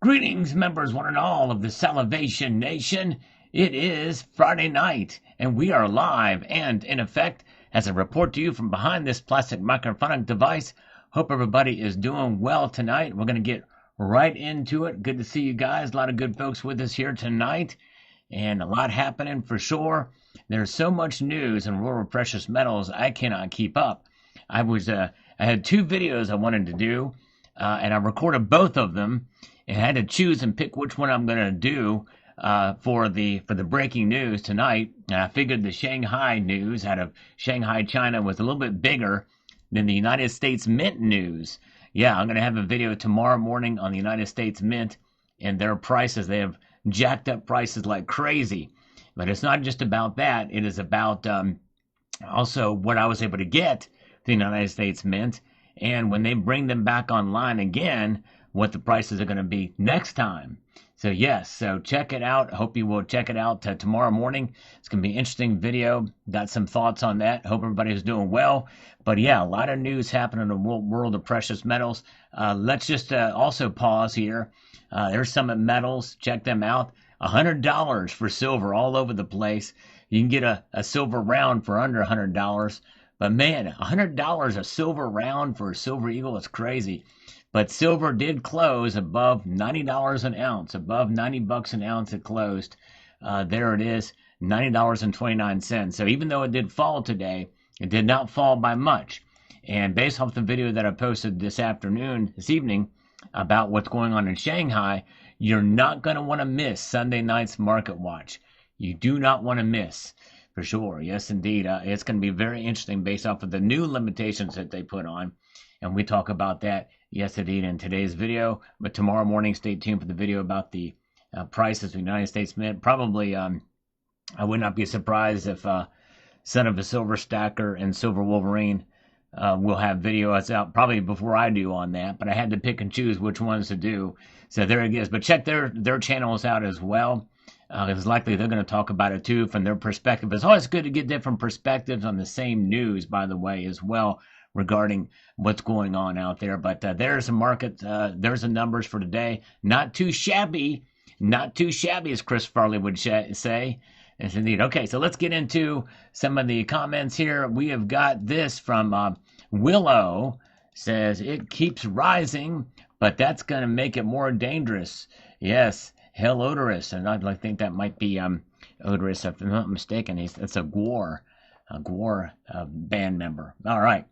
Greetings, members, one and all of the Salivation Nation. It is Friday night, and we are live and in effect as a report to you from behind this plastic microphonic device. Hope everybody is doing well tonight. We're going to get right into it. Good to see you guys. A lot of good folks with us here tonight, and a lot happening for sure. There's so much news in rural precious metals, I cannot keep up. I had two videos I wanted to do, and I recorded both of them. And I had to choose and pick which one I'm going to do for the breaking news tonight. And I figured the Shanghai news out of Shanghai, China was a little bit bigger than the United States Mint news. Yeah, I'm going to have a video tomorrow morning on the United States Mint and their prices. They have jacked up prices like crazy. But it's not just about that. It is about also what I was able to get the United States Mint. And when they bring them back online again, what the prices are going to be next time. So yes, so check it out. Hope you will check it out tomorrow morning. It's going to be an interesting video. Got some thoughts on that. Hope everybody's doing well. But yeah, a lot of news happening in the world of precious metals. Let's just also pause here. There's Summit Metals. Check them out. $100 for silver all over the place. You can get a silver round for under $100. But man, $100 a silver round for a silver eagle is crazy. But silver did close above $90 an ounce, above 90 bucks an ounce it closed. There it is, $90.29. So even though it did fall today, it did not fall by much. And based off the video that I posted this evening, about what's going on in Shanghai, you're not going to want to miss Sunday night's Market Watch. You do not want to miss, for sure. Yes, indeed. It's going to be very interesting based off of the new limitations that they put on. And we talk about that, yes, indeed, in today's video. But tomorrow morning, stay tuned for the video about the prices of the United States Mint. Probably, I would not be surprised if Son of a Silver Stacker and Silver Wolverine will have videos out probably before I do on that. But I had to pick and choose which ones to do. So there it is. But check their channels out as well. It's likely they're going to talk about it too from their perspective. It's always good to get different perspectives on the same news, by the way, as well, regarding what's going on out there. But there's a market, there's the numbers for today. Not too shabby, as Chris Farley would say. Yes, indeed. Okay, so let's get into some of the comments here. We have got this from Willow, says, it keeps rising, but that's going to make it more dangerous. Yes, hell odorous. And I think that might be odorous, if I'm not mistaken. It's a Gwar band member. All right.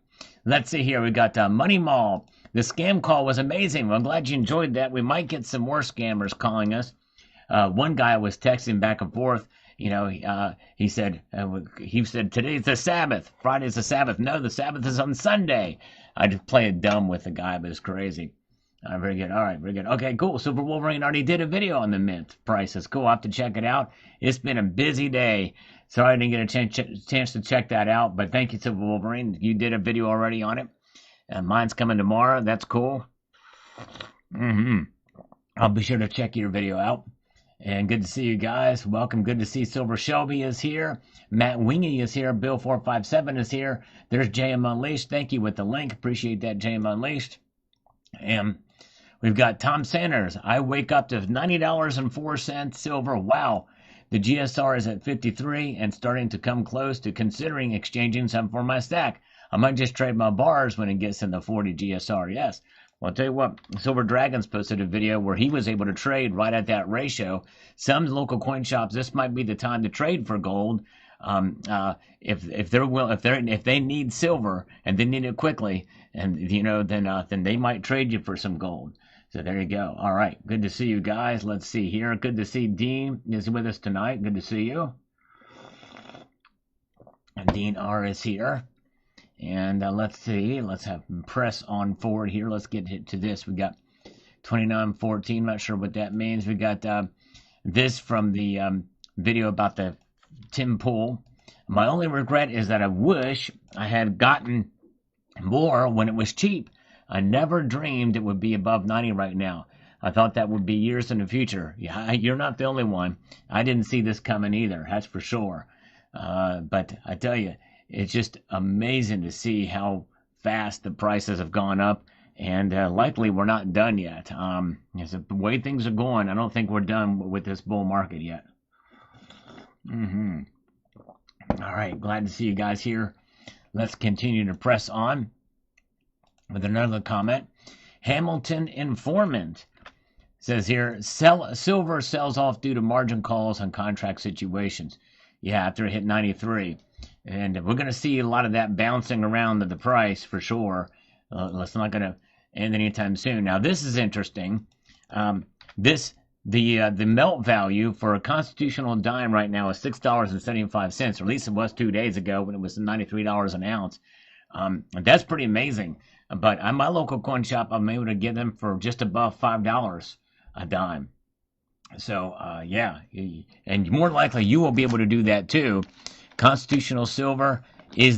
Let's see here. We got Money Mall. The scam call was amazing. Well, I'm glad you enjoyed that. We might get some more scammers calling us. One guy was texting back and forth. You know, he said today's the Sabbath. Friday's the Sabbath. No, the Sabbath is on Sunday. I just played dumb with the guy, but it's crazy. Very good. All right, very good. Okay, cool. Silver Wolverine already did a video on the mint prices. Cool. I'll have to check it out. It's been a busy day. Sorry I didn't get a chance to check that out, but thank you, Silver Wolverine. You did a video already on it. Mine's coming tomorrow. That's cool. I'll be sure to check your video out. And good to see you guys. Welcome. Good to see Silver Shelby is here. Matt Wingy is here. Bill457 is here. There's JM Unleashed. Thank you with the link. Appreciate that, JM Unleashed. And we've got Tom Sanders. I wake up to $90.04 silver. Wow. The GSR is at 53 and starting to come close to considering exchanging some for my stack. I might just trade my bars when it gets in the 40 GSR. Yes. Well, I'll tell you what, Silver Dragons posted a video where he was able to trade right at that ratio. Some local coin shops, this might be the time to trade for gold. If they need silver and they need it quickly, and then they might trade you for some gold. So there you go. All right, good to see you guys. Let's see here. Good to see Dean is with us tonight. Good to see you. And Dean R is here. And let's see. Let's have press on forward here. Let's get to this. We got 2914. Not sure what that means. We got this from the video about the Tim Pool. My only regret is that I wish I had gotten more when it was cheap. I never dreamed it would be above 90 right now. I thought that would be years in the future. Yeah, you're not the only one. I didn't see this coming either, that's for sure. But I tell you, it's just amazing to see how fast the prices have gone up. And likely we're not done yet. The way things are going, I don't think we're done with this bull market yet. All right, glad to see you guys here. Let's continue to press on with another comment. Hamilton Informant says here, silver sells off due to margin calls on contract situations. Yeah, after it hit 93. And we're going to see a lot of that bouncing around to the price for sure. It's not going to end anytime soon. Now, this is interesting. The melt value for a constitutional dime right now is $6.75, or at least it was 2 days ago when it was $93 an ounce. And that's pretty amazing. But at my local coin shop, I'm able to get them for just above $5 a dime. So, yeah, and more likely you will be able to do that too. Constitutional silver is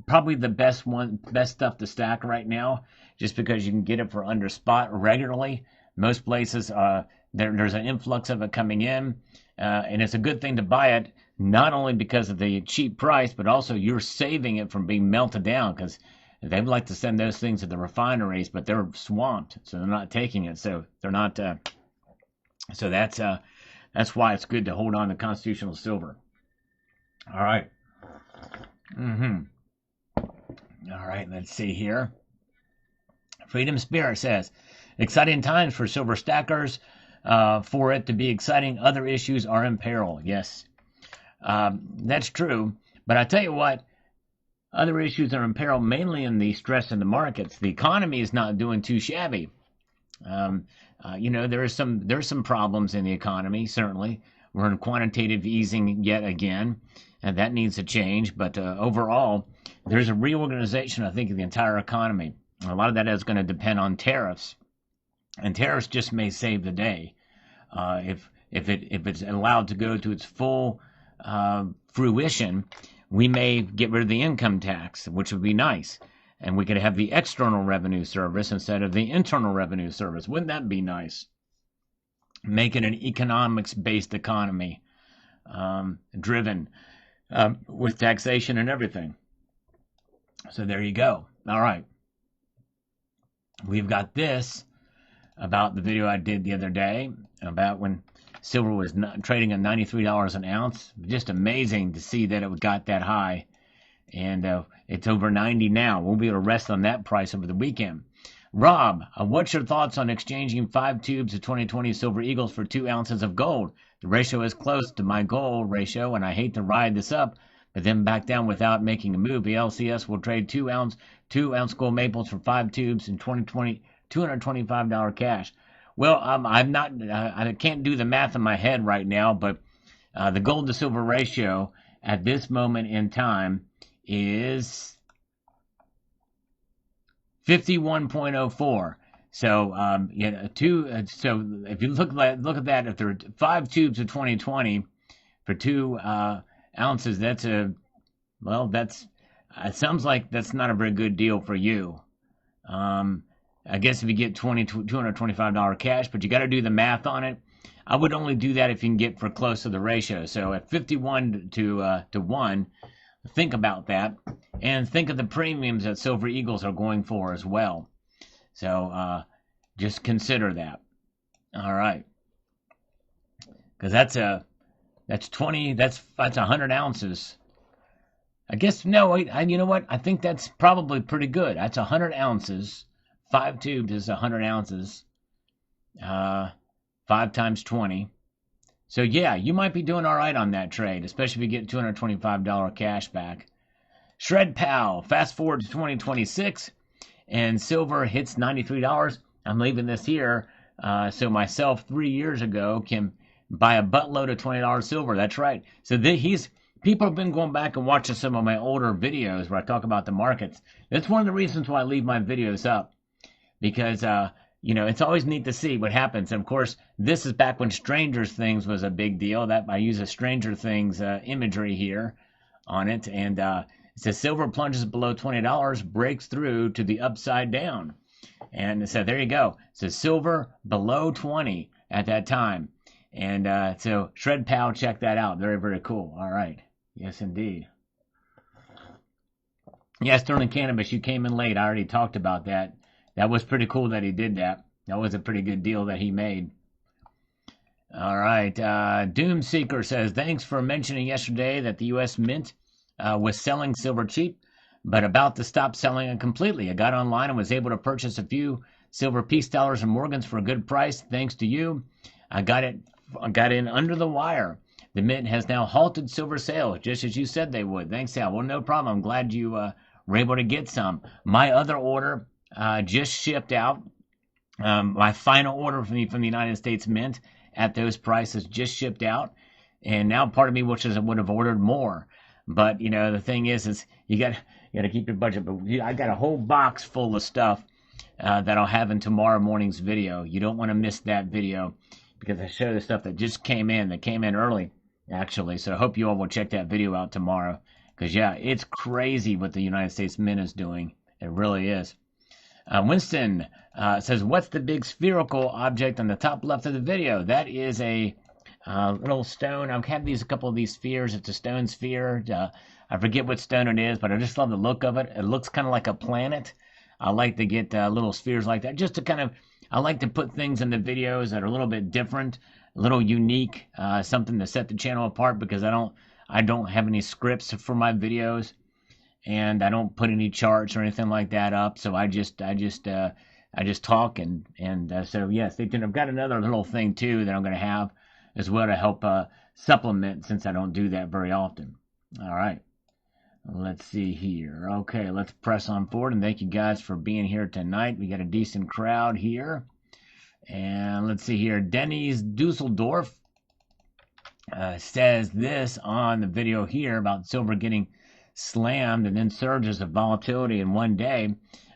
probably the best stuff to stack right now, just because you can get it for under spot regularly. Most places, there's an influx of it coming in, and it's a good thing to buy it, not only because of the cheap price, but also you're saving it from being melted down, because they would like to send those things to the refineries, but they're swamped, so they're not taking it. So they're not. So that's why it's good to hold on to constitutional silver. All right. All right, let's see here. Freedom Spirit says, exciting times for silver stackers. For it to be exciting, other issues are in peril. Yes, that's true. But I tell you what, other issues are in peril mainly in the stress in the markets. The economy is not doing too shabby. There's some problems in the economy, certainly. We're in quantitative easing yet again, and that needs to change. But overall, there's a reorganization, I think, of the entire economy. A lot of that is going to depend on tariffs, and tariffs just may save the day if it's allowed to go to its full fruition. We may get rid of the income tax, which would be nice. And we could have the external revenue service instead of the internal revenue service. Wouldn't that be nice? Make it an economics-based economy, driven with taxation and everything. So there you go. All right. We've got this about the video I did the other day about when silver was trading at $93 an ounce. Just amazing to see that it got that high. And it's over 90 now. We'll be able to rest on that price over the weekend. Rob, what's your thoughts on exchanging 5 tubes of 2020 Silver Eagles for 2 ounces of gold? The ratio is close to my gold ratio, and I hate to ride this up, but then back down without making a move. The LCS will trade 2 ounce gold maples for 5 tubes in 2020, $225 cash. Well, I'm not. I can't do the math in my head right now, but the gold to silver ratio at this moment in time is 51.04. So so if you look at that, if there are 5 tubes of 2020 for 2 ounces, it sounds like that's not a very good deal for you. I guess if you get $225 cash, but you got to do the math on it. I would only do that if you can get for close to the ratio. So at 51 to 1. Think about that, and think of the premiums that Silver Eagles are going for as well. So just consider that. All right, because that's 100 ounces. I guess no. You know what? I think that's probably pretty good. That's 100 ounces. 5 tubes is 100 ounces. 5 times 20. So, yeah, you might be doing all right on that trade, especially if you get $225 cash back. Shred Pal, fast forward to 2026, and silver hits $93. I'm leaving this here so myself 3 years ago can buy a buttload of $20 silver. That's right. So people have been going back and watching some of my older videos where I talk about the markets. That's one of the reasons why I leave my videos up, because it's always neat to see what happens. And of course, this is back when Stranger Things was a big deal. That I use a Stranger Things imagery here on it. And it says silver plunges below $20, breaks through to the upside down. And so there you go. So silver below 20 at that time. And so Shred Pal, check that out. Very, very cool. All right. Yes, indeed. Yeah, Sterling Cannabis, you came in late. I already talked about that that was pretty cool that he did that. That was a pretty good deal that he made. All right. Doomseeker says, thanks for mentioning yesterday that the U.S. Mint was selling silver cheap, but about to stop selling it completely. I got online and was able to purchase a few silver peace dollars and Morgans for a good price. Thanks to you, I got in under the wire. The Mint has now halted silver sales, just as you said they would. Thanks, Al. Well, no problem. I'm glad you were able to get some. My other order just shipped out. My final order from the United States Mint at those prices just shipped out, and now part of me wishes I would have ordered more. But the thing is you got to keep your budget. But I got a whole box full of stuff that I'll have in tomorrow morning's video. You don't want to miss that video because I show the stuff that just came in. That came in early, actually. So I hope you all will check that video out tomorrow. Because yeah, it's crazy what the United States Mint is doing. It really is. Winston says, what's the big spherical object on the top left of the video? That is a little stone. I've had a couple of these spheres. It's a stone sphere. I forget what stone it is, but I just love the look of it. It looks kind of like a planet. I like to get little spheres like that, just to I like to put things in the videos that are a little bit different, a little unique, something to set the channel apart, because I don't have any scripts for my videos. And I don't put any charts or anything like that up, so I just talk and so yeah, stay tuned. I've got another little thing too that I'm going to have as well to help supplement, since I don't do that very often. All right, let's see here. Okay, let's press on forward, and thank you guys for being here tonight. We got a decent crowd here, and let's see here. Denny's Dusseldorf says this on the video here about silver getting slammed and then surges of volatility in one day.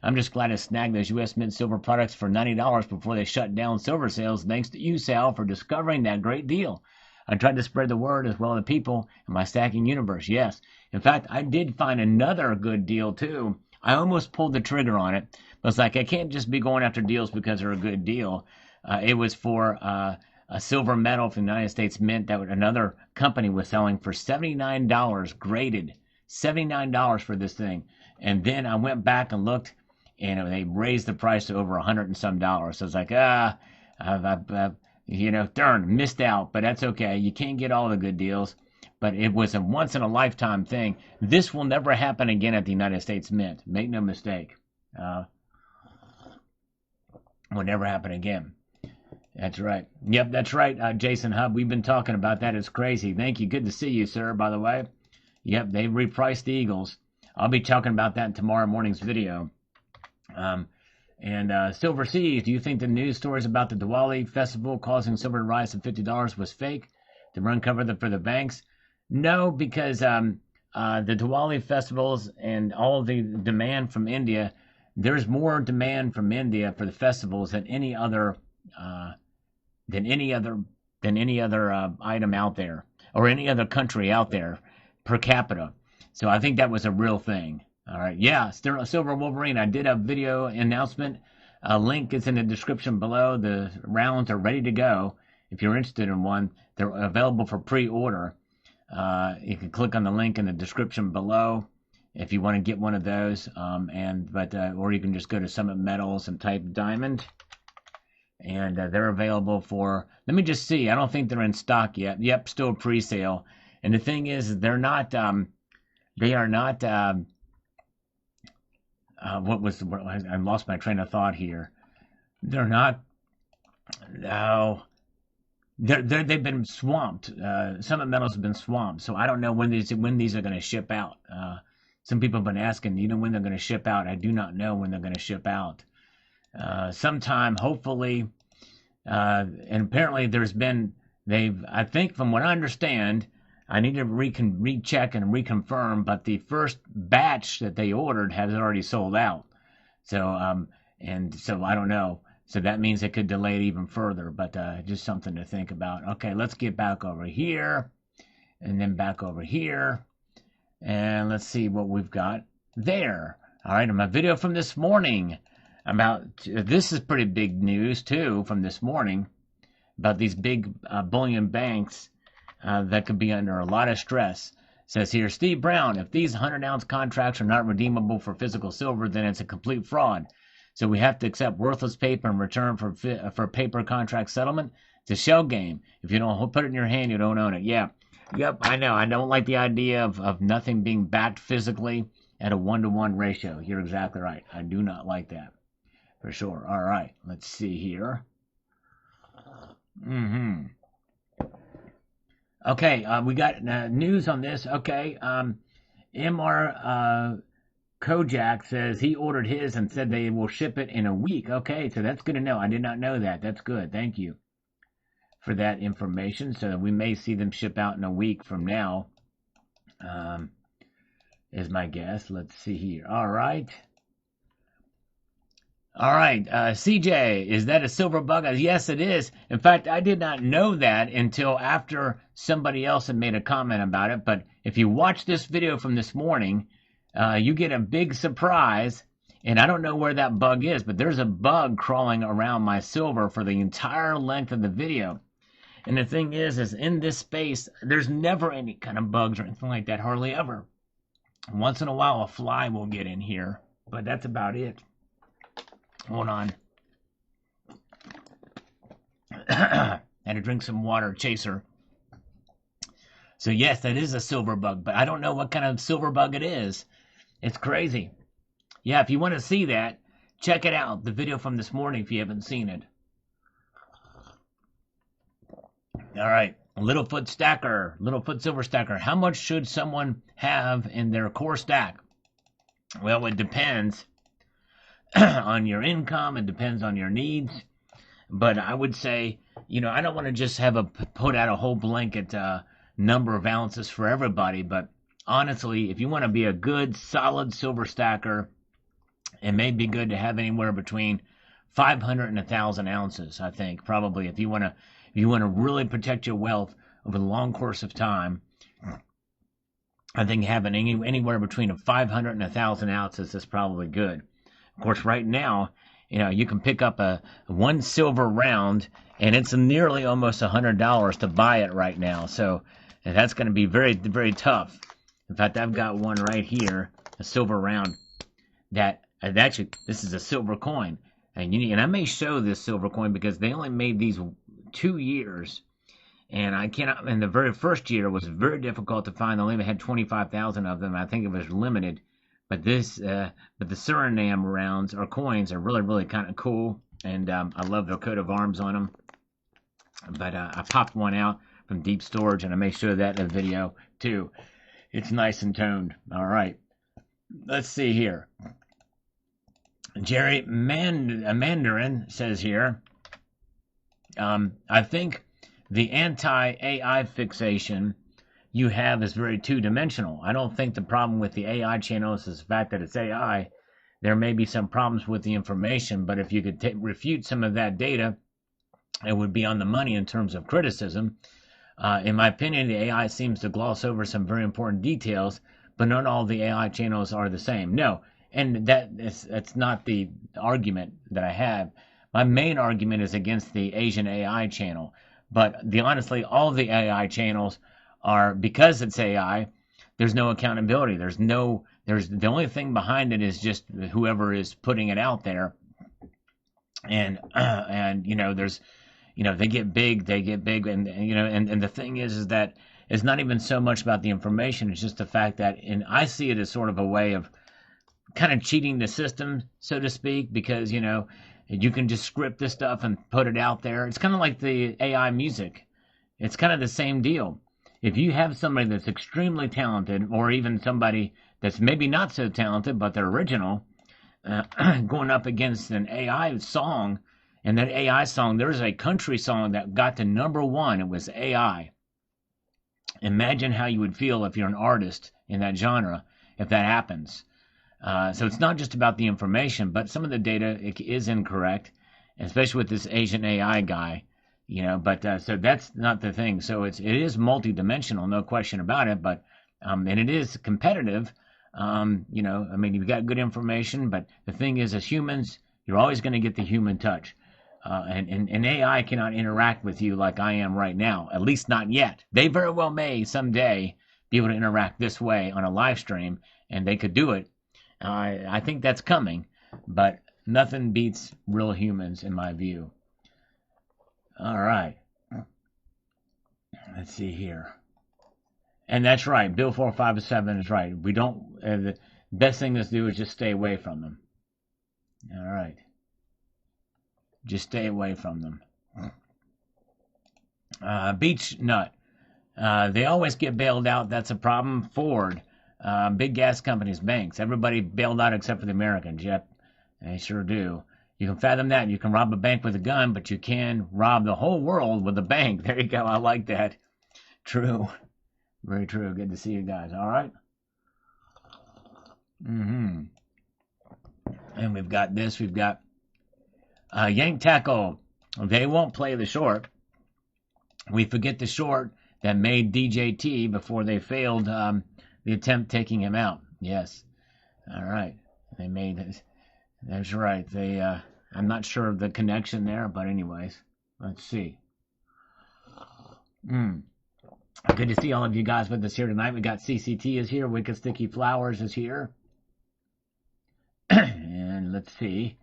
I'm just glad to snag those U.S. Mint silver products for $90 before they shut down silver sales. Thanks to you, Sal, for discovering that great deal. I tried to spread the word as well to people in my stacking universe. Yes. In fact, I did find another good deal, too. I almost pulled the trigger on it, but it's like I can't just be going after deals because they're a good deal. It was for a silver medal from the United States Mint that another company was selling for $79 graded. $79 for this thing. And then I went back and looked, and they raised the price to over $100 and some dollars. So it's like, darn, missed out. But that's okay. You can't get all the good deals. But it was a once in a lifetime thing. This will never happen again at the United States Mint. Make no mistake. Will never happen again. That's right. Yep, that's right, Jason Hub. We've been talking about that. It's crazy. Thank you. Good to see you, sir, by the way. Yep, they repriced the Eagles. I'll be talking about that in tomorrow morning's video. Silver Seas, do you think the news stories about the Diwali festival causing silver to rise to $50 was fake to run cover for the banks? No, because the Diwali festivals and all of the demand from India, there's more demand from India for the festivals than any other item out there, or any other country out there per capita. So I think that was a real thing. All right. Yeah, Silver Wolverine. I did a video announcement. A link is in the description below. The rounds are ready to go. If you're interested in one, they're available for pre-order. You can click on the link in the description below if you want to get one of those. Or you can just go to Summit Metals and type diamond. And they're available for, let me just see. I don't think they're in stock yet. Yep, still pre-sale. And the thing is, they are not, I lost my train of thought here. They're not, no, they've been swamped. Summit Metals have been swamped. So I don't know when these are going to ship out. Some people have been asking, when they're going to ship out? I do not know when they're going to ship out. Sometime, hopefully, and apparently I think from what I understand, I need to recheck and reconfirm, but the first batch that they ordered has already sold out. So, so I don't know. So that means it could delay it even further, but just something to think about. Okay, let's get back over here, and then back over here, and let's see what we've got there. All right, my video from this morning this is pretty big news too from this morning about these big bullion banks that could be under a lot of stress. Says here, Steve Brown, if these 100-ounce contracts are not redeemable for physical silver, then it's a complete fraud. So we have to accept worthless paper in return for paper contract settlement. It's a shell game. If you don't put it in your hand, you don't own it. Yeah. Yep, I know. I don't like the idea of nothing being backed physically at a 1-to-1 ratio. You're exactly right. I do not like that. For sure. All right. Let's see here. Okay, we got news on this. Okay, MR Kojak says he ordered his and said they will ship it in a week. Okay, so that's good to know. I did not know that. That's good. Thank you for that information. So we may see them ship out in a week from now, is my guess. Let's see here. All right. All right, CJ, is that a silver bug? Yes, it is. In fact, I did not know that until after somebody else had made a comment about it. But if you watch this video from this morning, you get a big surprise. And I don't know where that bug is, but there's a bug crawling around my silver for the entire length of the video. And the thing is in this space, there's never any kind of bugs or anything like that, hardly ever. Once in a while, a fly will get in here, but that's about it. Hold on. Had to drink some water, chaser. So yes, that is a silver bug, but I don't know what kind of silver bug it is. It's crazy. Yeah, if you want to see that, check it out. The video from this morning if you haven't seen it. All right. Littlefoot stacker, Littlefoot silver stacker. How much should someone have in their core stack? Well, it depends on your income. It depends on your needs. But I would say, I don't want to just put out a whole blanket number of ounces for everybody. But honestly, if you want to be a good, solid silver stacker, it may be good to have anywhere between 500 and 1,000 ounces. I think probably if you want to really protect your wealth over the long course of time, I think having anywhere between 500 and 1,000 ounces is probably good. Of course, right now, you can pick up a 1 silver round, and it's nearly almost $100 to buy it right now. So that's going to be very, very tough. In fact, I've got one right here, a silver round. Actually, this is a silver coin, and I may show this silver coin because they only made these 2 years, and I cannot. And the very first year was very difficult to find. They only had 25,000 of them. I think it was limited. But the Suriname rounds or coins are really, really kind of cool, and I love their coat of arms on them. But I popped one out from deep storage, and I may show that in the video too. It's nice and toned. All right, let's see here. Jerry Mandarin says here, I think the anti-AI fixation you have is very two-dimensional. I don't think the problem with the AI channels is the fact that it's AI. There may be some problems with the information, but if you could refute some of that data, it would be on the money in terms of criticism. In my opinion, the AI seems to gloss over some very important details, but not all the AI channels are the same. No, and that's not the argument that I have. My main argument is against the Asian AI channel. But honestly, all the AI channels are, because it's AI, there's no accountability. There's the only thing behind it is just whoever is putting it out there. And there's, they get big, and the thing is that it's not even so much about the information. It's just the fact that, and I see it as sort of a way of kind of cheating the system, so to speak, because, you can just script this stuff and put it out there. It's kind of like the AI music. It's kind of the same deal. If you have somebody that's extremely talented, or even somebody that's maybe not so talented, but they're original, going up against an AI song, and that AI song, there's a country song that got to #1. It was AI. Imagine how you would feel if you're an artist in that genre, if that happens. So it's not just about the information, but some of the data is incorrect, especially with this Asian AI guy, but so that's not the thing. So it is multidimensional, no question about it, but and it is competitive. You've got good information, but the thing is, as humans, you're always going to get the human touch. And AI cannot interact with you like I am right now, at least not yet. They very well may someday be able to interact this way on a live stream, and they could do it. I think that's coming, but Nothing beats real humans, in my view. All right. Let's see here. And that's right. Bill 457 is right. We don't. The best thing to do is just stay away from them. All right. Just stay away from them. Beach nut. They always get bailed out. That's a problem. Ford, big gas companies, banks. Everybody bailed out except for the Americans. Yep, they sure do. You can fathom that. You can rob a bank with a gun, but you can rob the whole world with a bank. There you go. I like that. True. Very true. Good to see you guys. All right. And we've got this. We've got Yank Tackle. They won't play the short. We forget the short that made DJT before they failed the attempt taking him out. Yes. All right. They made it. That's right. They. I'm not sure of the connection there, but anyways, let's see. Good to see all of you guys with us here tonight. We got CCT is here. Wicked Sticky Flowers is here. And let's see.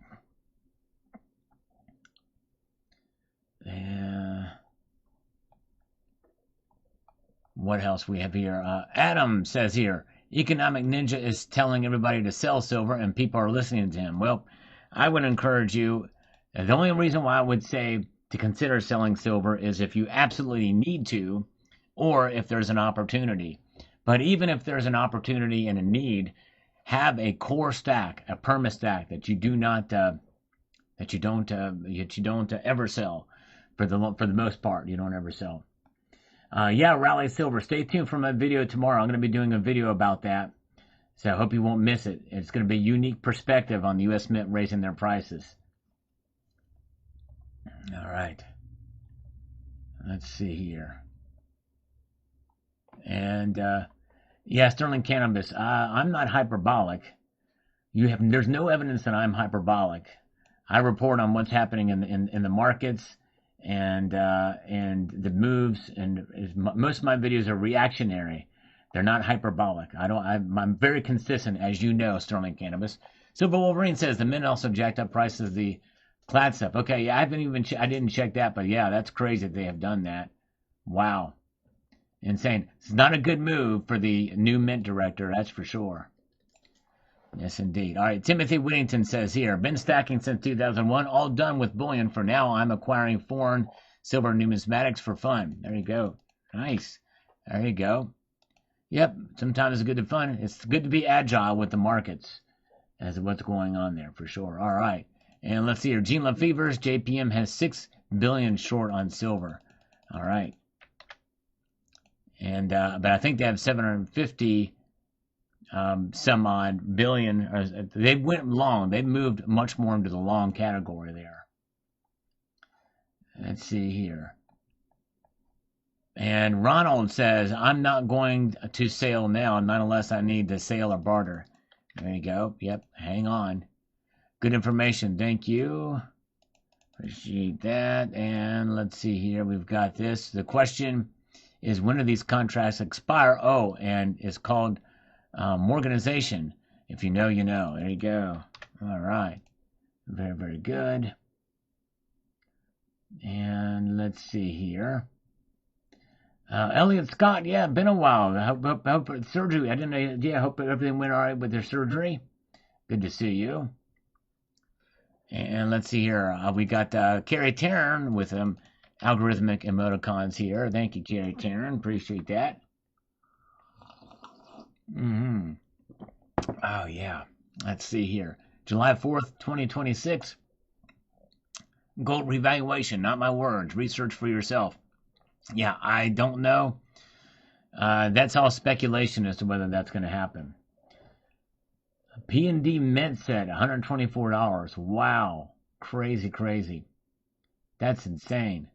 What else we have here? Adam says here, Economic Ninja is telling everybody to sell silver and people are listening to him. Well, I would encourage you. The only reason why I would say to consider selling silver is if you absolutely need to, or if there's an opportunity. But even if there's an opportunity and a need, have a core stack, a perma stack that you do not, that you don't ever sell. For the most part, you don't ever sell. Yeah, Rally Silver. Stay tuned for my video tomorrow. I'm going to be doing a video about that. So I hope you won't miss it. It's going to be a unique perspective on the U.S. Mint raising their prices. All right. Let's see here. And, yeah, Sterling Cannabis. I'm not hyperbolic. There's no evidence that I'm hyperbolic. I report on what's happening in the markets and the moves, and most of my videos are reactionary. They're not hyperbolic. I'm very consistent, as you know, Sterling Cannabis. Silver Wolverine says the Mint also jacked up prices of the clad stuff. Okay, yeah, I didn't check that, but yeah, that's crazy that they have done that. Wow. Insane. It's not a good move for the new Mint director, that's for sure. Yes, indeed. All right, Timothy Whittington says here, been stacking since 2001, all done with bullion for now. I'm acquiring foreign silver numismatics for fun. There you go. Nice. There you go. Yep, sometimes it's good to fun. It's good to be agile with the markets as to what's going on there, for sure. All right. And let's see here. Gene Lefevers, JPM has 6 billion short on silver. All right. And but I think they have 750 some odd billion. They went long. They moved much more into the long category there. Let's see here. And Ronald says, I'm not going to sell now, not unless I need to sell or barter. There you go. Yep, hang on. Good information. Thank you. Appreciate that. And let's see here. We've got this. The question is, when do these contracts expire? Oh, and it's called Morganization. If you know, you know. There you go. All right. Very, very good. And let's see here. Elliot Scott, yeah, been a while. I hope surgery. I didn't know. Yeah, I hope everything went all right with their surgery. Good to see you. And let's see here. We got Carrie Taryn with algorithmic emoticons here. Thank you, Carrie Taryn. Appreciate that. Oh, yeah. Let's see here. July 4th, 2026. Gold revaluation, not my words. Research for yourself. Yeah, I don't know. That's all speculation as to whether that's going to happen. P&D Mint set, $124. Wow. Crazy, crazy. That's insane.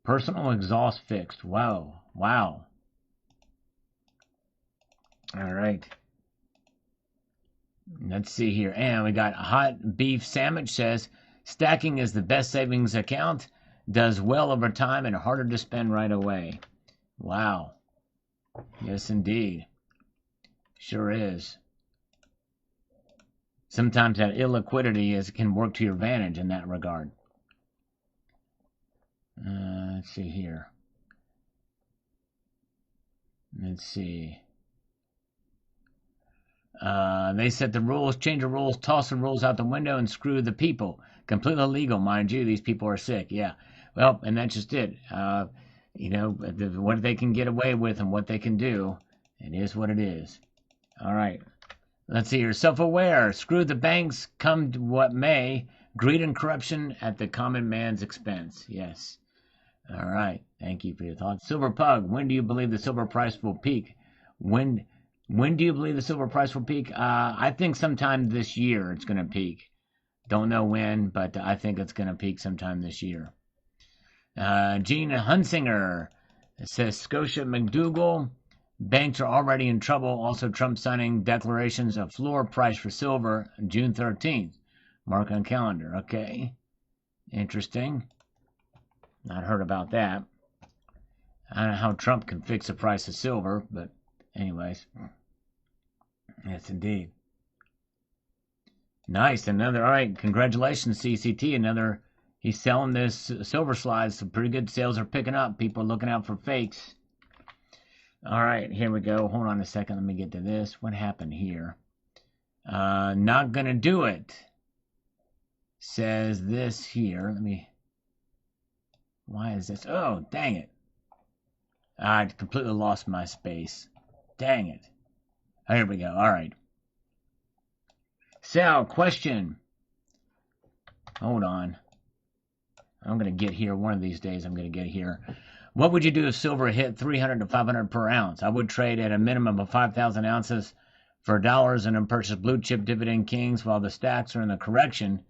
Personal exhaust fixed. Wow. Wow. All right. Let's see here. And we got Hot Beef Sandwich says, stacking is the best savings account. Does well over time and harder to spend right away. Wow. Yes, indeed. Sure is. sometimes that illiquidity can work to your advantage in that regard. Let's see here. Let's see. They set the rules, change the rules, toss the rules out the window, and screw the people. Completely illegal, mind you. These people are sick. Yeah. Well, and that's just it. What they can get away with and what they can do. It is what it is. All right. Let's see. You're self-aware. Screw the banks, come what may. Greed and corruption at the common man's expense. Yes. All right. Thank you for your thoughts. Silver Pug, when do you believe the silver price will peak? When do you believe the silver price will peak? I think sometime this year it's going to peak. Don't know when, but I think it's going to peak sometime this year. Gene Hunsinger says Scotia McDougal, banks are already in trouble. Also, Trump signing declarations of floor price for silver June 13th. Mark on calendar. Okay. Interesting. Not heard about that. I don't know how Trump can fix the price of silver, but anyways. Yes, indeed. Nice. Another, all right. Congratulations, CCT. He's selling this silver slides. Some pretty good sales are picking up. People are looking out for fakes. All right, here we go. Hold on a second. Let me get to this. What happened here? Not going to do it. Says this here. Why is this? Oh, dang it. I completely lost my space. Dang it. Oh, here we go. All right. Sal, question. Hold on. I'm going to get here. One of these days I'm going to get here. What would you do if silver hit 300 to 500 per ounce? I would trade at a minimum of 5,000 ounces for dollars and then purchase blue chip dividend kings while the stacks are in the correction.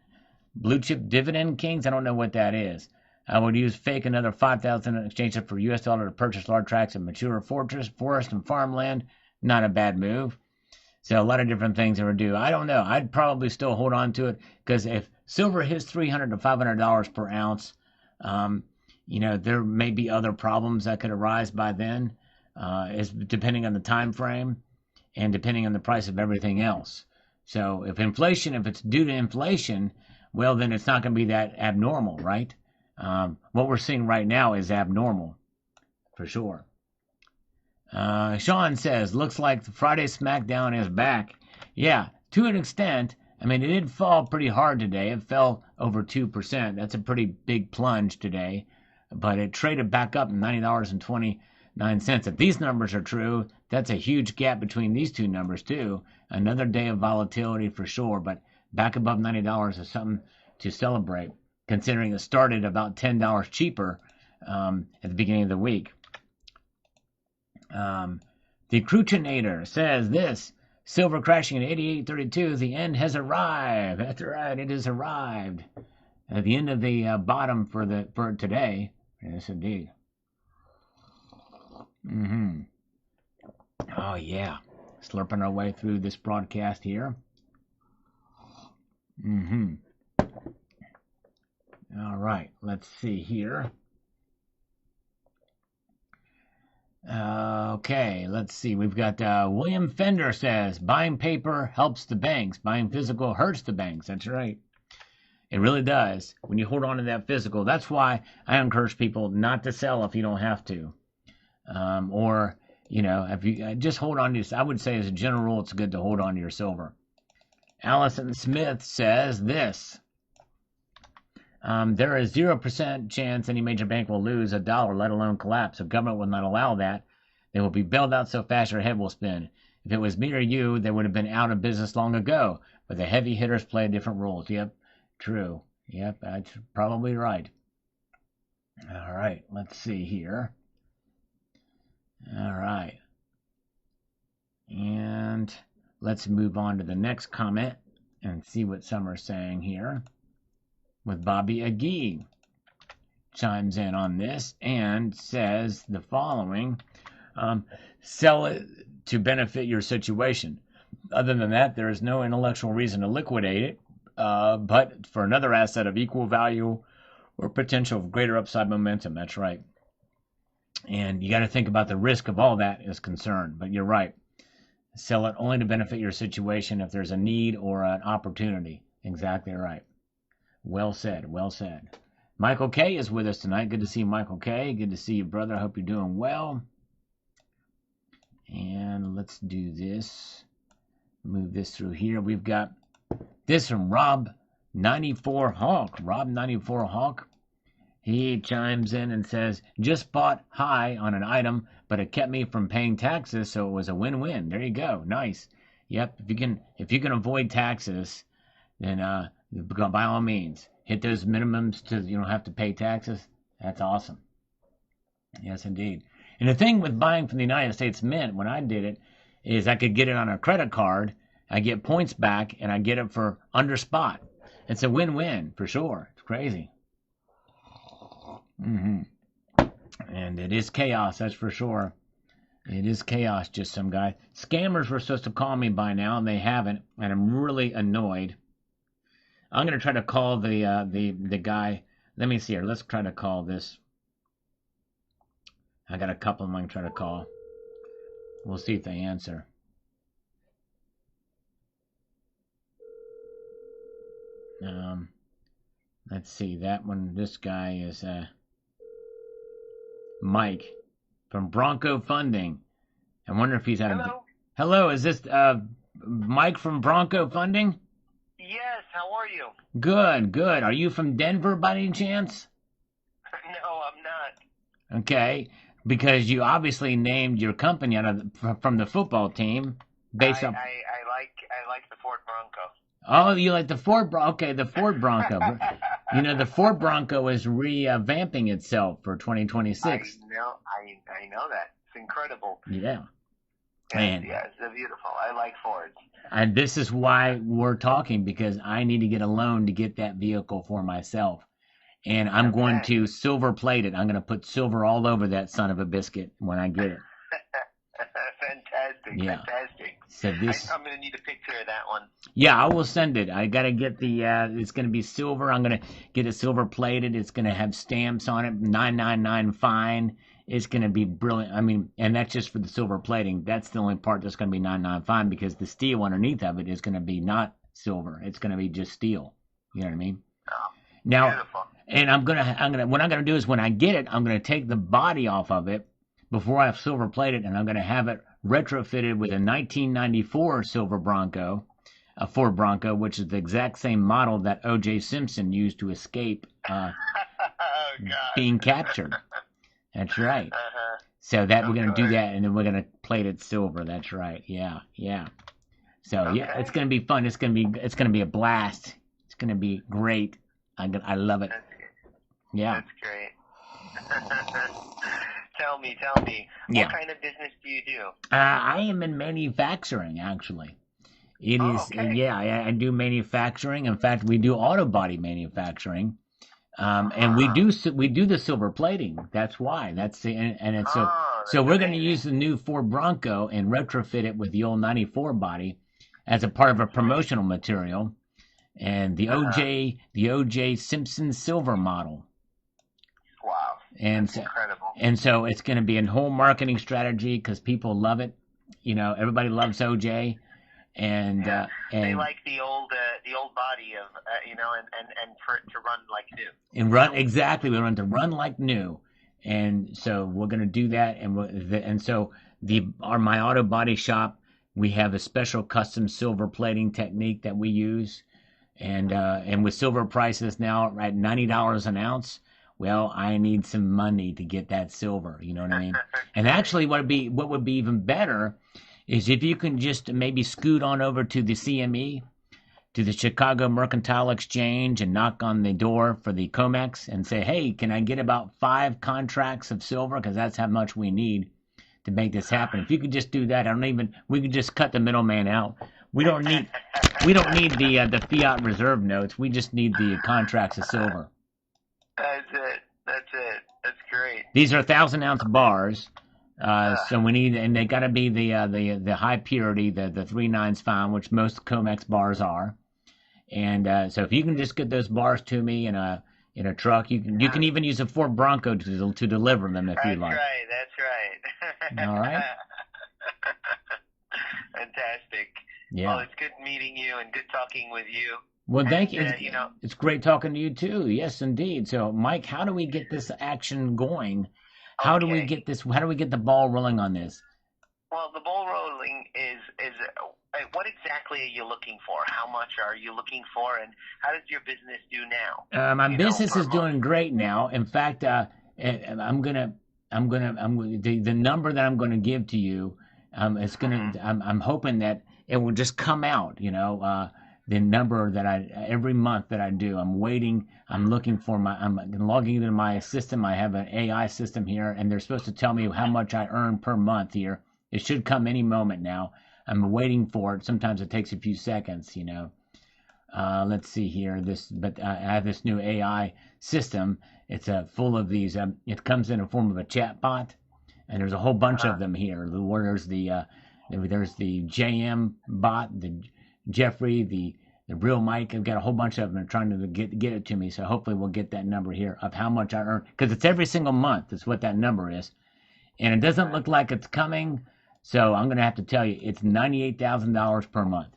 Blue chip dividend kings? I don't know what that is. I would use fake another 5,000 and exchange it for US dollar to purchase large tracts of mature forest and farmland. Not a bad move. So a lot of different things I would do. I don't know. I'd probably still hold on to it because if silver hits $300 to $500 per ounce, there may be other problems that could arise by then, depending on the time frame and depending on the price of everything else. So if it's due to inflation, well, then it's not going to be that abnormal, right? What we're seeing right now is abnormal, for sure. Sean says, looks like the Friday SmackDown is back. Yeah, to an extent. I mean, it did fall pretty hard today. It fell over 2%. That's a pretty big plunge today. But it traded back up $90.29. If these numbers are true, that's a huge gap between these two numbers, too. Another day of volatility for sure. But back above $90 is something to celebrate, considering it started about $10 cheaper at the beginning of the week. The Cruchinator says this, silver crashing at 88.32, the end has arrived. That's right, it has arrived. At the end of the bottom for today. Yes, indeed. Oh, yeah. Slurping our way through this broadcast here. All right, let's see here. Okay, let's see. We've got William Fender says, buying paper helps the banks. Buying physical hurts the banks. That's right. It really does. When you hold on to that physical, that's why I encourage people not to sell if you don't have to. If you just hold on to this, I would say as a general rule, it's good to hold on to your silver. Allison Smith says this. There is 0% chance any major bank will lose $1, let alone collapse. The government will not allow that. They will be bailed out so fast your head will spin. If it was me or you, they would have been out of business long ago. But the heavy hitters play different rules. Yep, true. Yep, that's probably right. All right, let's see here. All right. And let's move on to the next comment and see what Summer's saying here. With Bobby Agee chimes in on this and says the following, sell it to benefit your situation. Other than that, there is no intellectual reason to liquidate it, but for another asset of equal value or potential of greater upside momentum. That's right. And you got to think about the risk of all that is concerned, but you're right. Sell it only to benefit your situation if there's a need or an opportunity. Exactly right. Well said. Well said. Michael K is with us tonight. Good to see you, Michael K. Good to see you, brother. I hope you're doing well. And let's do this. Move this through here. We've got this from Rob94 Hawk. Rob94 Hawk. He chimes in and says, just bought high on an item, but it kept me from paying taxes, so it was a win-win. There you go. Nice. Yep. If you can avoid taxes, then by all means, hit those minimums to you don't have to pay taxes. That's awesome. Yes, indeed. And the thing with buying from the United States Mint, when I did it, is I could get it on a credit card, I get points back, and I get it for under spot. It's a win-win for sure. It's crazy. And it is chaos, that's for sure. It is chaos, just some guy. Scammers were supposed to call me by now, and they haven't, and I'm really annoyed. I'm going to try to call the guy. Let me see here. Let's try to call this. I got a couple of them I can try to call. We'll see if they answer. Let's see. That one, this guy is Mike from Bronco Funding. I wonder if he's had Hello. Hello, is this Mike from Bronco Funding? Yes, how are you? Good, good. Are you from Denver by any chance? No, I'm not. Okay, because you obviously named your company from the football team based on. I like the Ford Bronco. Oh, you like the Ford Bronco? Okay, the Ford Bronco. You know, the Ford Bronco is revamping itself for 2026. I know that. It's incredible. Yeah. Yes, they're beautiful. I like Fords. And this is why we're talking, because I need to get a loan to get that vehicle for myself. And I'm going to silver plate it. I'm going to put silver all over that son of a biscuit when I get it. Fantastic. Yeah. Fantastic. So I'm going to need a picture of that one. Yeah, I will send it. I got to get it's going to be silver. I'm going to get it silver plated. It's going to have stamps on it, 999 fine. It's going to be brilliant. I mean, and that's just for the silver plating. That's the only part that's going to be 999 fine, because the steel underneath of it is going to be not silver. It's going to be just steel. You know what I mean? Oh, now, beautiful. And what I'm going to do is when I get it, I'm going to take the body off of it before I have silver plated, and I'm going to have it retrofitted with a 1994 silver Bronco, a Ford Bronco, which is the exact same model that O.J. Simpson used to escape being captured. That's right. So that we're going to do that, and then we're going to plate it silver. That's right. Yeah, yeah. So yeah, it's going to be fun. It's going to be a blast. It's going to be great. I love it. Yeah. That's great. Tell me. Yeah. What kind of business do you do? I am in manufacturing, actually. It is, okay. Yeah, I do manufacturing. In fact, we do auto body manufacturing. And we do the silver plating. That's why. So we're going to use the new Ford Bronco and retrofit it with the old 94 body as a part of a promotional material, and the OJ Simpson silver model. Wow. That's incredible. And so it's going to be a whole marketing strategy, because people love it. You know, everybody loves OJ. And they like the old body of and for it to run like new. We want to run like new, and so we're going to do that. And so my auto body shop, we have a special custom silver plating technique that we use, and with silver prices now at $90 an ounce, well, I need some money to get that silver. You know what I mean? And actually, what would be even better is if you can just maybe scoot on over to the CME, to the Chicago Mercantile Exchange, and knock on the door for the COMEX and say, hey, can I get about 5 contracts of silver? Because that's how much we need to make this happen. If you could just do that, we could just cut the middleman out. We don't need the fiat reserve notes. We just need the contracts of silver. That's it. That's great. These are 1,000-ounce bars. So we need, and they got to be the high purity, the 3/9 fine, which most COMEX bars are. And so if you can just get those bars to me in a truck, you can even use a Ford Bronco to deliver them if you like. That's right. All right. That's Yeah. Well, it's good meeting you and good talking with you. Well, thank you. And, you know, It's great talking to you too. Yes, indeed. So, Mike, how do we get this action going? How do we okay. get this? How do we get the ball rolling on this? Well, the ball rolling is what exactly are you looking for? How much are you looking for, and how does your business do now? My You know, business per is month. doing great now. In fact, the number that I'm gonna give to you, Hmm. I'm hoping that it will just come out. The number that every month that I do, I'm looking for I'm logging into my system. I have an AI system here, and they're supposed to tell me how much I earn per month here. It should come any moment now. I'm waiting for it. Sometimes it takes a few seconds. Let's see here. I have this new AI system. It's full of these. It comes in a form of a chat bot, and there's a whole bunch of Uh-huh. them here. Where there's the JM bot, the Jeffrey, the real Mike. I've got a whole bunch of them. They're trying to get it to me. So hopefully we'll get that number here of how much I earn, because it's every single month. That's what that number is, and it doesn't look like it's coming. So I'm gonna have to tell you, it's $98,000 per month.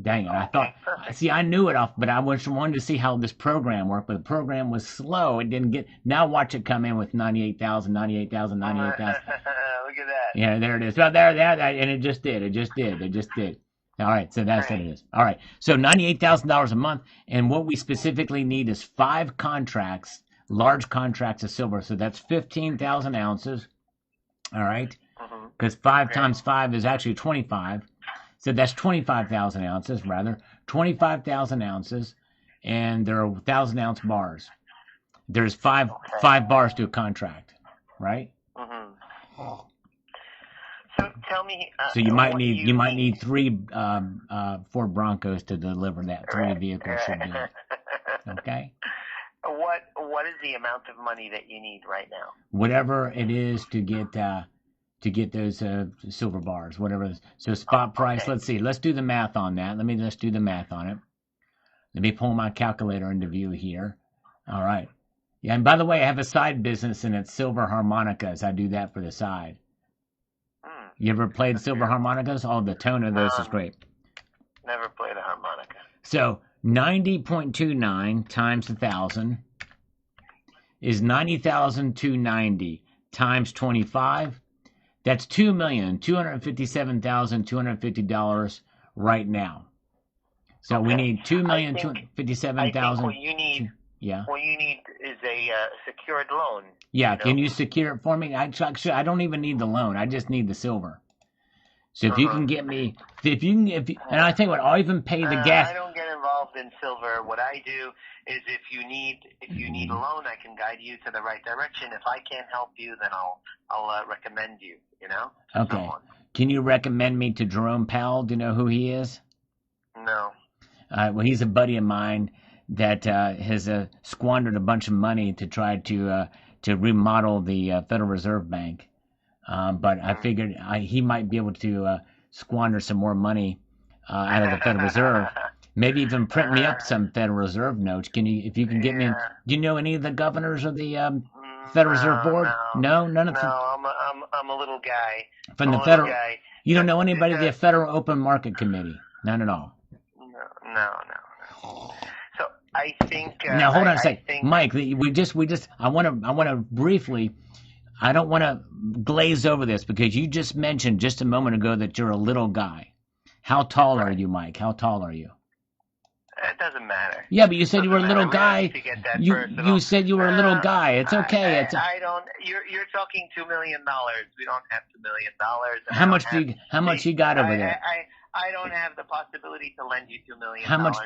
Dang it! Okay. Perfect. I knew it off, but I wanted to see how this program worked. But the program was slow. It didn't get. Now watch it come in with 98,000, 98,000, 98,000. Look at that. Yeah, there it is. Well, there, and it just did. It just did. It just did. All right, so that's what it Great. is. All right, so $98,000 a month, and what we specifically need is 5 contracts, large contracts of silver. So that's 15,000 ounces. All right, Hmm. because five Great. times five is actually 25. So that's 25,000 ounces, rather. 25,000 ounces, and there are 1,000 ounce bars. There's Okay. five bars to a contract, right? Hmm. So tell me, So what do you you might need? need three Ford Broncos to deliver that. Three Right. vehicles should do it. Okay. What is the amount of money that you need right now? Whatever it is to get those silver bars, whatever. So spot price. Okay. Let's see. Let's do the math on that. Let me just do the math on it. Let me pull my calculator into view here. All right. Yeah, and by the way, I have a side business and it's silver harmonicas. I do that for the side. Hmm. You ever played Good for silver you. harmonicas? Oh, the tone of those is great. Never played a harmonica. So 90.29 times 1,000 is 90,290 times 25. That's $2,257,250 right now. So we Okay. need two I million two think hundred fifty-seven I think thousand. Yeah. what you need is a secured loan. Yeah. You know. Can you secure it for me? Actually, I don't even need the loan. I just need the silver. So if you Uh-huh. can get me, and I tell you what, I'll even pay the gas. I don't get involved in silver. What I do is if you need a loan, I can guide you to the right direction. If I can't help you, then I'll recommend you. You know, to Okay. someone. Can you recommend me to Jerome Powell? Do you know who he is? No. Well, he's a buddy of mine that has squandered a bunch of money to try to remodel the Federal Reserve Bank. But I figured he might be able to squander some more money out of the Federal Reserve. Maybe even print me up some Federal Reserve notes. If you can get me? Yeah. Do you know any of the governors of the Federal Reserve Board? No, none of No. them I'm a little guy. from I'm the a little Federal. guy. You don't know Just, anybody just, at the Federal Open Market Committee? None at all. no. So I think. Now hold on a I sec, think. Mike. I want to briefly. I don't want to glaze over this because you just mentioned just a moment ago that you're a little guy. How tall are you, Mike? How tall are you? It doesn't matter. Yeah, but you said you were a Doesn't little matter. We don't guy. need to get that You personal. said you were a little guy. It's okay. I don't. You're talking $2 million. We don't have $2 million. How much you got over there? I don't have the possibility to lend you $2 million. How much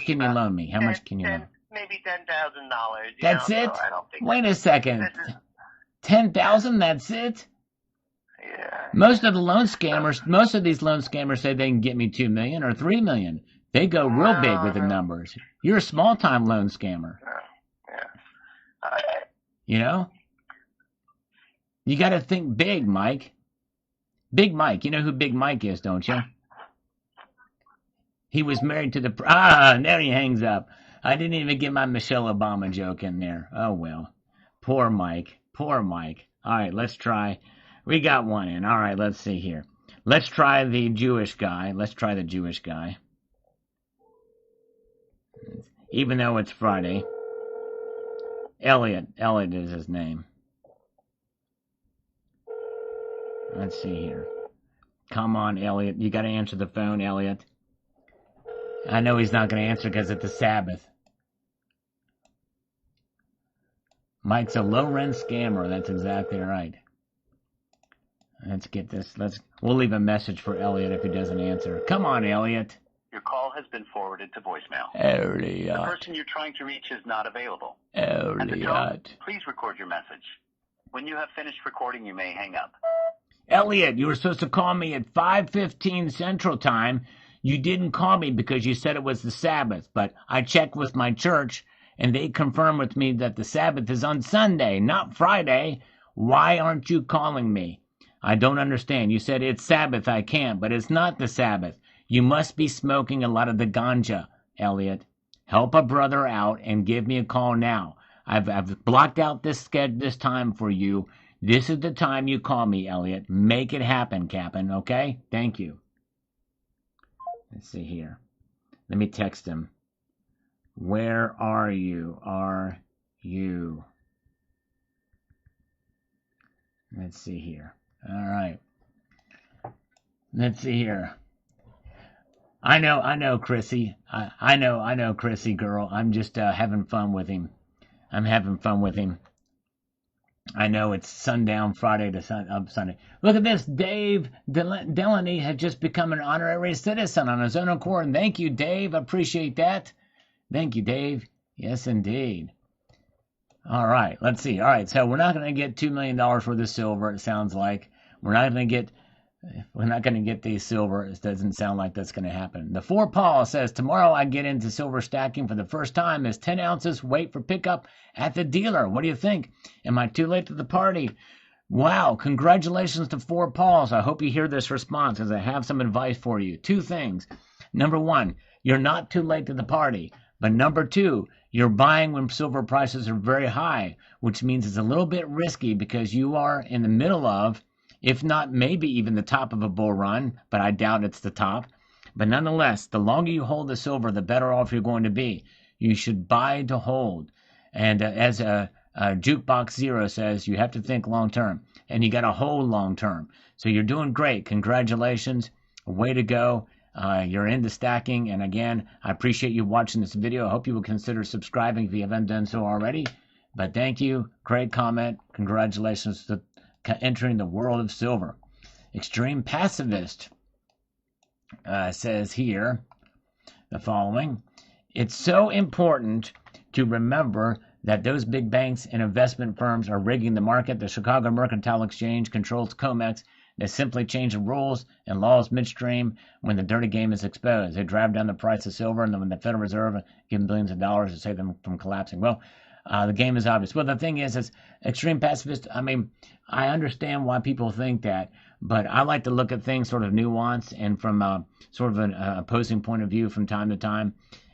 can you loan me? How much can you loan? Maybe $10,000. That's it? So I don't think. Wait a second. This is, 10,000? That's it? yeah. Most of these loan scammers say they can get me 2 million or 3 million. They go real big with the numbers. You're a small time loan scammer. Yeah. You know? You got to think big, Mike. Big Mike. You know who Big Mike is, don't you? He was married to there he hangs up. I didn't even get my Michelle Obama joke in there. Oh, well. Poor Mike. Poor Mike. All right, let's try. We got one in. All right, let's see here. Let's try the Jewish guy. Even though it's Friday. Elliot is his name. Let's see here. Come on, Elliot. You got to answer the phone, Elliot. I know he's not going to answer because it's the Sabbath. Mike's a low-rent scammer. That's exactly right. Let's get this. We'll leave a message for Elliot if he doesn't answer. Come on, Elliot. Your call has been forwarded to voicemail. Elliot. The person you're trying to reach is not available. Elliot. At the tone, please record your message. When you have finished recording, you may hang up. Elliot, you were supposed to call me at 5:15 Central Time. You didn't call me because you said it was the Sabbath, but I checked with my church, and they confirmed with me that the Sabbath is on Sunday, not Friday. Why aren't you calling me? I don't understand. You said it's Sabbath, I can't, but it's not the Sabbath. You must be smoking a lot of the ganja, Elliot. Help a brother out and give me a call now. I've blocked out this time for you. This is the time you call me, Elliot. Make it happen, Captain, okay? Thank you. Let's see here. Let me text him. Where are you? Are you? Let's see here. All right. Let's see here. I know, Chrissy. I know, Chrissy girl. I'm just having fun with him. I know it's sundown Friday to Sunday. Look at this. Dave Delaney has just become an honorary citizen on his own accord. Thank you, Dave. I appreciate that. Thank you, Dave. Yes, indeed. All right. Let's see. All right. So we're not going to get $2 million worth of silver, it sounds like. We're not going to get the silver. It doesn't sound like that's going to happen. The 4 Paul says, tomorrow I get into silver stacking for the first time as 10 ounces wait for pickup at the dealer. What do you think? Am I too late to the party? Wow. Congratulations to 4 Pauls. I hope you hear this response as I have some advice for you. 2 things. Number 1, you're not too late to the party. But number 2, you're buying when silver prices are very high, which means it's a little bit risky because you are in the middle of, if not maybe even the top of a bull run, but I doubt it's the top. But nonetheless, the longer you hold the silver, the better off you're going to be. You should buy to hold. And as Jukebox Zero says, you have to think long term, and you got to hold long term. So you're doing great. Congratulations. Way to go. You're into stacking. And again, I appreciate you watching this video. I hope you will consider subscribing if you haven't done so already. But thank you. Great comment. Congratulations to entering the world of silver. Extreme Pacifist says here the following. It's so important to remember that those big banks and investment firms are rigging the market. The Chicago Mercantile Exchange controls COMEX. They simply change the rules and laws midstream when the dirty game is exposed. They drive down the price of silver, and then when the Federal Reserve give them billions of dollars to save them from collapsing. Well, the game is obvious. Well, the thing is extreme pacifist. I mean, I understand why people think that, but I like to look at things sort of nuanced and from sort of an opposing point of view from time to time.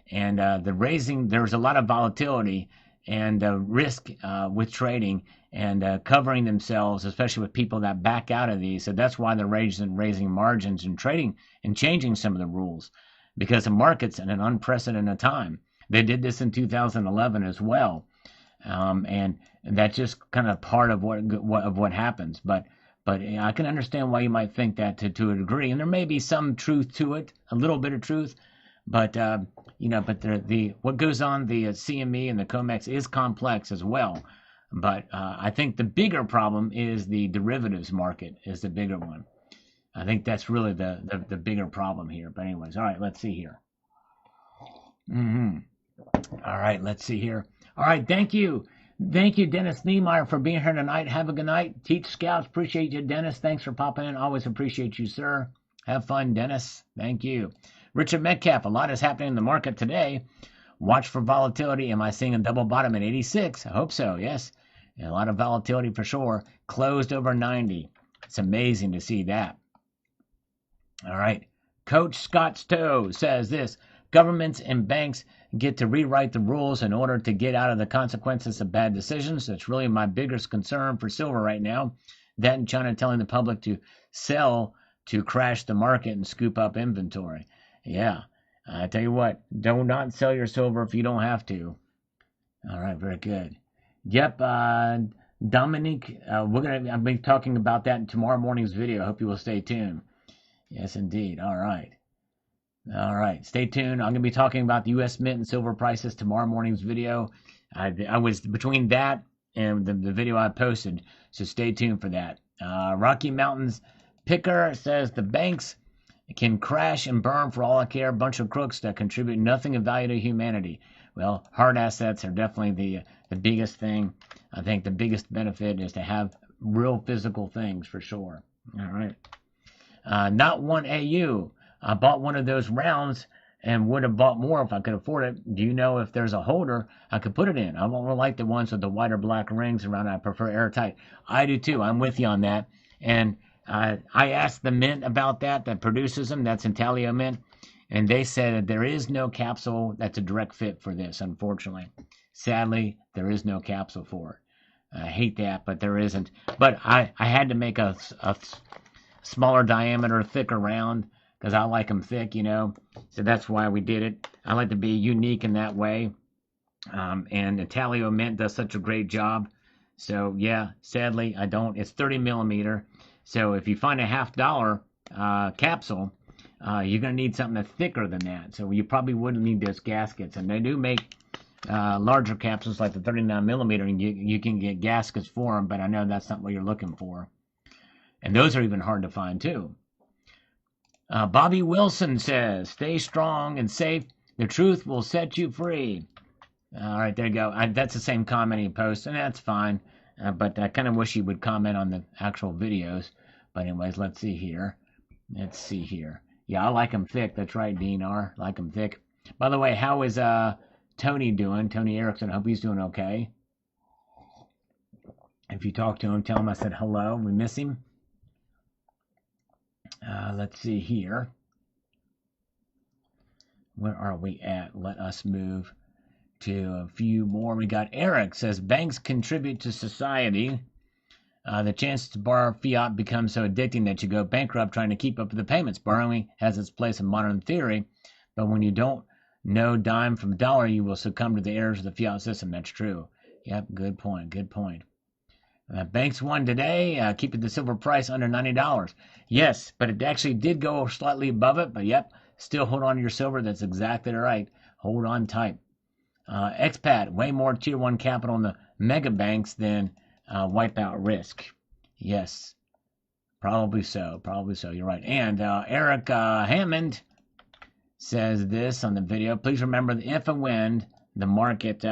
And there's a lot of volatility and risk with trading and covering themselves, especially with people that back out of these. So that's why they're raising margins and trading and changing some of the rules, because the market's in an unprecedented time. They did this in 2011 as well. And that's just kind of part of what happens. But I can understand why you might think that to a degree, and there may be some truth to it, a little bit of truth. But what goes on the CME and the COMEX is complex as well. But I think the bigger problem is the derivatives market is the bigger one. I think that's really the bigger problem here. But anyways, all right, let's see here. All right, let's see here. All right, thank you. Thank you, Dennis Niemeyer, for being here tonight. Have a good night. Teach Scouts, appreciate you, Dennis. Thanks for popping in. Always appreciate you, sir. Have fun, Dennis. Thank you. Richard Metcalf, a lot is happening in the market today. Watch for volatility. Am I seeing a double bottom at 86? I hope so, yes. A lot of volatility for sure. Closed over 90. It's amazing to see that. All right. Coach Scott Stowe says this. Governments and banks get to rewrite the rules in order to get out of the consequences of bad decisions. That's really my biggest concern for silver right now. That and China telling the public to sell to crash the market and scoop up inventory. Yeah, I tell you what, do not sell your silver if you don't have to. All right, very good. Yep, Dominique, I'll be talking about that in tomorrow morning's video. I hope you will stay tuned. Yes, indeed. All right. All right, stay tuned. I'm going to be talking about the U.S. Mint and silver prices tomorrow morning's video. I was between that and the video I posted, so stay tuned for that. Rocky Mountains Picker says the banks can crash and burn for all I care. A bunch of crooks that contribute nothing of value to humanity. Well, hard assets are definitely the biggest thing. I think the biggest benefit is to have real physical things for sure. All right. Not one AU. I bought one of those rounds and would have bought more if I could afford it. Do you know if there's a holder I could put it in? I don't like the ones with the white or black rings around. I prefer airtight. I do too. I'm with you on that. And I asked the mint about that produces them. That's Intalio Mint. And they said that there is no capsule that's a direct fit for this, unfortunately. Sadly, there is no capsule for it. I hate that, but there isn't. But I had to make a smaller diameter, thicker round, because I like them thick, you know. So that's why we did it. I like to be unique in that way. And Italio Mint does such a great job. So, yeah, sadly, I don't. It's 30 millimeter. So if you find a $50 capsule, you're going to need something that's thicker than that. So you probably wouldn't need those gaskets. And they do make larger capsules like the 39 millimeter, and you can get gaskets for them, but I know that's not what you're looking for. And those are even hard to find, too. Bobby Wilson says, stay strong and safe. The truth will set you free. All right, there you go. That's the same comment he posts, and that's fine. But I kind of wish he would comment on the actual videos. But anyways, let's see here. Let's see here. Yeah, I like them thick. That's right, Dean R. Like them thick. By the way, how is Tony doing? Tony Erickson, I hope he's doing okay. If you talk to him, tell him I said hello. We miss him. Let's see here. Where are we at? Let us move to a few more. We got Eric says, banks contribute to society. The chance to borrow fiat becomes so addicting that you go bankrupt trying to keep up with the payments. Borrowing has its place in modern theory, but when you don't know dime from dollar, you will succumb to the errors of the fiat system. That's true. Yep, good point. Good point. Banks won today, keeping the silver price under $90. Yes, but it actually did go slightly above it. But yep, still hold on to your silver. That's exactly right. Hold on tight. Expat, way more tier 1 capital in the mega banks than wipeout risk. Yes, probably so. Probably so. You're right. And Eric Hammond says this on the video. Please remember that if and when the market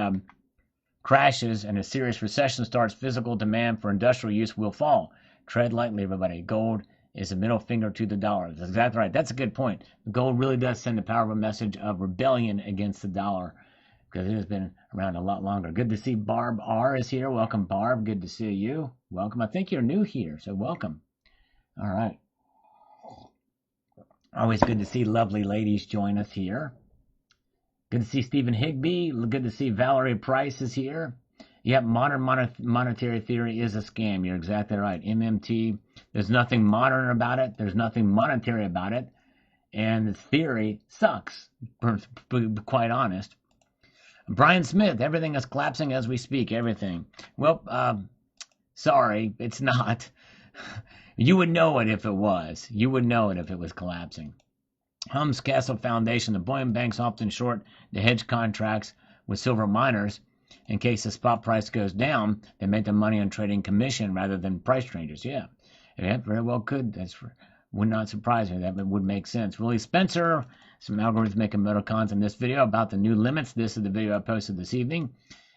crashes and a serious recession starts, physical demand for industrial use will fall. Tread lightly, everybody. Gold is a middle finger to the dollar. That's exactly right. That's a good point. Gold really does send a powerful message of rebellion against the dollar, because it has been around a lot longer. Good to see Barb R is here. Welcome, Barb. Good to see you. Welcome. I think you're new here, so welcome. All right. Always good to see lovely ladies join us here. Good to see Stephen Higby. Good to see Valerie Price is here. Yep, modern monetary theory is a scam. You're exactly right. MMT, there's nothing modern about it. There's nothing monetary about it. And the theory sucks, to be quite honest. Brian Smith, everything is collapsing as we speak. Everything. Well, sorry, it's not. You would know it if it was. You would know it if it was collapsing. Hums Castle Foundation, the bullion banks often short the hedge contracts with silver miners in case the spot price goes down. They make their money on trading commission rather than price changes. Yeah, very well could. Would not surprise me. That would make sense. Willie Spencer, some algorithmic emoticons in this video about the new limits. This is the video I posted this evening.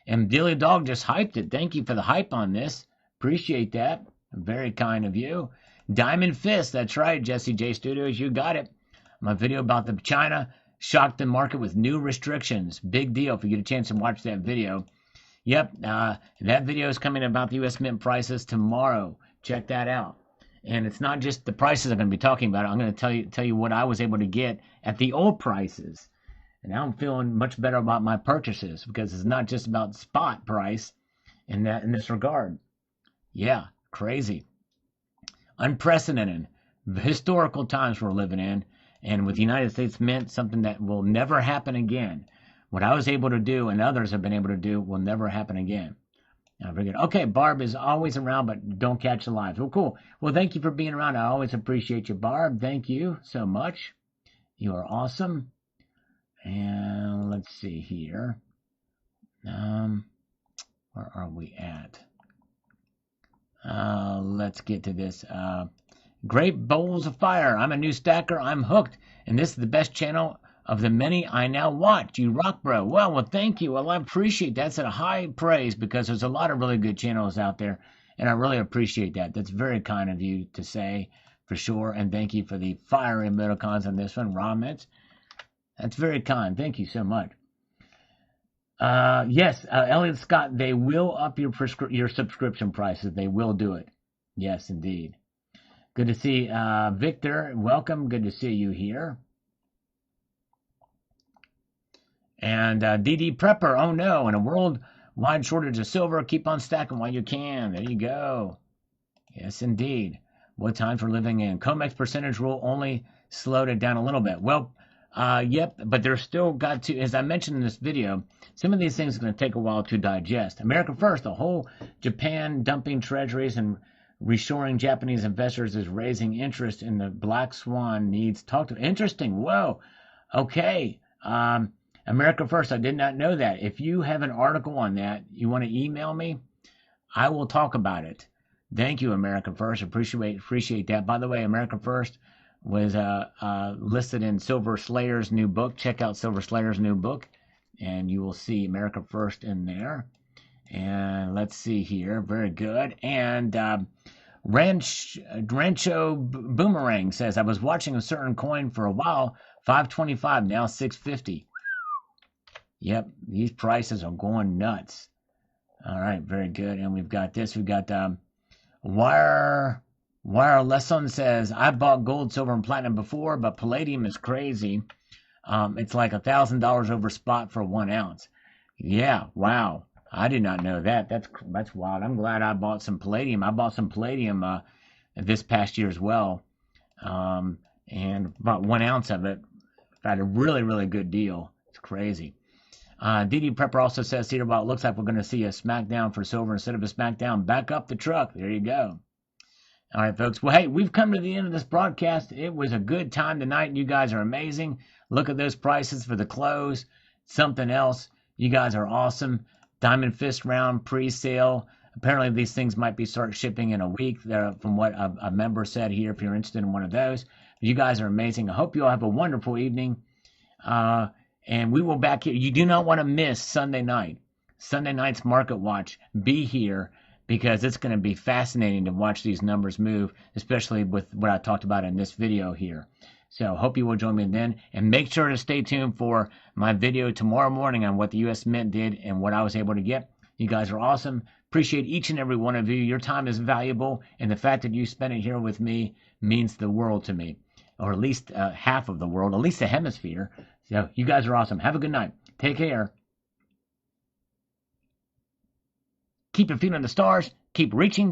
And Dilly Dog just hyped it. Thank you for the hype on this. Appreciate that. Very kind of you. Diamond Fist, that's right, Jesse J Studios, you got it. My video about the China shocked the market with new restrictions. Big deal if you get a chance to watch that video. Yep, that video is coming about the U.S. Mint prices tomorrow. Check that out. And it's not just the prices I'm going to be talking about. I'm going to tell you what I was able to get at the old prices. And now I'm feeling much better about my purchases because it's not just about spot price in this regard. Yeah, crazy. Unprecedented. historical times we're living in. And with the United States Mint, something that will never happen again. What I was able to do and others have been able to do will never happen again. Very good. Okay, Barb is always around, but don't catch the lives. Well, cool. Well, thank you for being around. I always appreciate you, Barb. Thank you so much. You are awesome. And let's see here. Where are we at? Let's get to this. Great Bowls of Fire. I'm a new stacker. I'm hooked. And this is the best channel of the many I now watch. You rock, bro. Well, thank you. Well, I appreciate that. That's a high praise because there's a lot of really good channels out there. And I really appreciate that. That's very kind of you to say, for sure. And thank you for the fiery emoticons on this one. Ramets. That's very kind. Thank you so much. Yes, Elliot Scott, they will up your subscription prices. They will do it. Yes, indeed. Good to see Victor. Welcome. Good to see you here. And DD Prepper. Oh no, in a worldwide shortage of silver, keep on stacking while you can. There you go. Yes, indeed. What times we're living in. COMEX percentage rule only slowed it down a little bit. Well, yep, but there's still got to, as I mentioned in this video, some of these things are going to take a while to digest. America first, the whole Japan dumping treasuries and reshoring Japanese investors is raising interest in the black swan needs talk to. Interesting. Whoa. Okay. America first. I did not know that. If you have an article on that, you want to email me, I will talk about it. Thank you, America First. Appreciate that. By the way, America First was listed in Silver Slayer's new book. Check out Silver Slayer's new book, and you will see America First in there. And let's see here. Very good. And Rancho Boomerang says, I was watching a certain coin for a while, 525, now 650. Yep, these prices are going nuts. All right, very good. And we've got this. We've got Wire Lesson says, I bought gold, silver, and platinum before, but palladium is crazy. It's like $1,000 over spot for 1 ounce. Yeah, wow. I did not know that. That's wild. I'm glad I bought some palladium. I bought some palladium this past year as well, and about 1 ounce of it. I had a really, really good deal. It's crazy. DD Prepper also says, Cedar, well, it looks like we're going to see a smackdown for silver instead of a smackdown. Back up the truck. There you go. All right, folks. Well, hey, we've come to the end of this broadcast. It was a good time tonight. You guys are amazing. Look at those prices for the close. Something else. You guys are awesome. Diamond Fist round pre-sale. Apparently, these things might be start shipping in a week. From what a member said here, if you're interested in one of those. You guys are amazing. I hope you all have a wonderful evening. And we will back here. You do not want to miss Sunday night. Sunday night's Market Watch. Be here because it's going to be fascinating to watch these numbers move, especially with what I talked about in this video here. So hope you will join me then. And make sure to stay tuned for my video tomorrow morning on what the U.S. Mint did and what I was able to get. You guys are awesome. Appreciate each and every one of you. Your time is valuable. And the fact that you spent it here with me means the world to me. Or at least half of the world, at least the hemisphere. So you guys are awesome. Have a good night. Take care. Keep your feet on the stars. Keep reaching